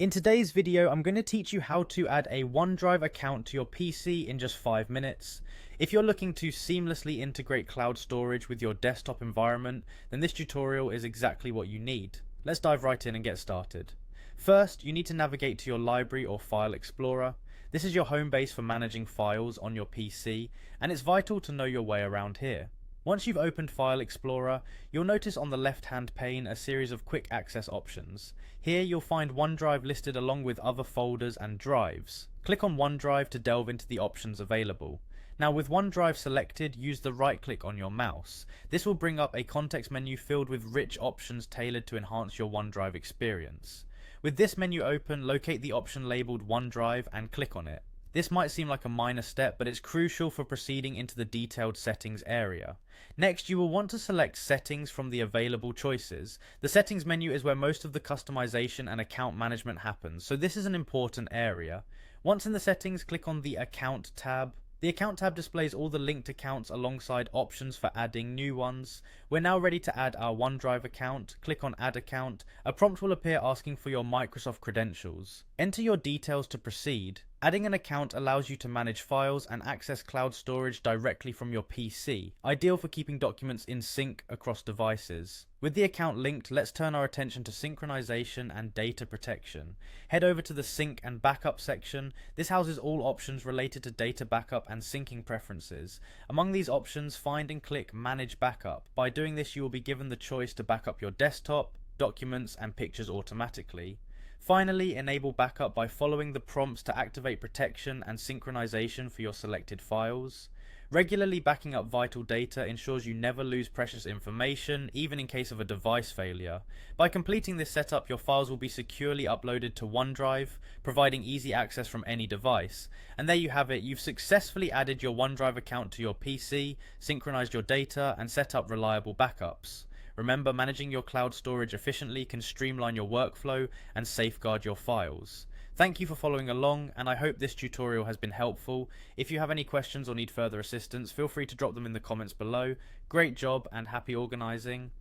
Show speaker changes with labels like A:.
A: In today's video, I'm going to teach you how to add a OneDrive account to your PC in just 5 minutes. If you're looking to seamlessly integrate cloud storage with your desktop environment, then this tutorial is exactly what you need. Let's dive right in and get started. First, you need to navigate to your library or file explorer. This is your home base for managing files on your PC, and it's vital to know your way around here. Once you've opened File Explorer, you'll notice on the left-hand pane a series of quick access options. Here you'll find OneDrive listed along with other folders and drives. Click on OneDrive to delve into the options available. Now with OneDrive selected, use the right click on your mouse. This will bring up a context menu filled with rich options tailored to enhance your OneDrive experience. With this menu open, locate the option labelled OneDrive and click on it. This might seem like a minor step, but it's crucial for proceeding into the detailed settings area. Next, you will want to select settings from the available choices. The settings menu is where most of the customization and account management happens, so this is an important area. Once in the settings, click on the Account tab. The Account tab displays all the linked accounts alongside options for adding new ones. We're now ready to add our OneDrive account. Click on Add Account. A prompt will appear asking for your Microsoft credentials. Enter your details to proceed. Adding an account allows you to manage files and access cloud storage directly from your PC, ideal for keeping documents in sync across devices. With the account linked, let's turn our attention to synchronization and data protection. Head over to the Sync and Backup section. This houses all options related to data backup and syncing preferences. Among these options, find and click Manage Backup. By doing this, you will be given the choice to backup your desktop, documents, and pictures automatically. Finally, enable backup by following the prompts to activate protection and synchronization for your selected files. Regularly backing up vital data ensures you never lose precious information, even in case of a device failure. By completing this setup, your files will be securely uploaded to OneDrive, providing easy access from any device. And there you have it, you've successfully added your OneDrive account to your PC, synchronized your data, and set up reliable backups. Remember, managing your cloud storage efficiently can streamline your workflow and safeguard your files. Thank you for following along, and I hope this tutorial has been helpful. If you have any questions or need further assistance, feel free to drop them in the comments below. Great job and happy organizing.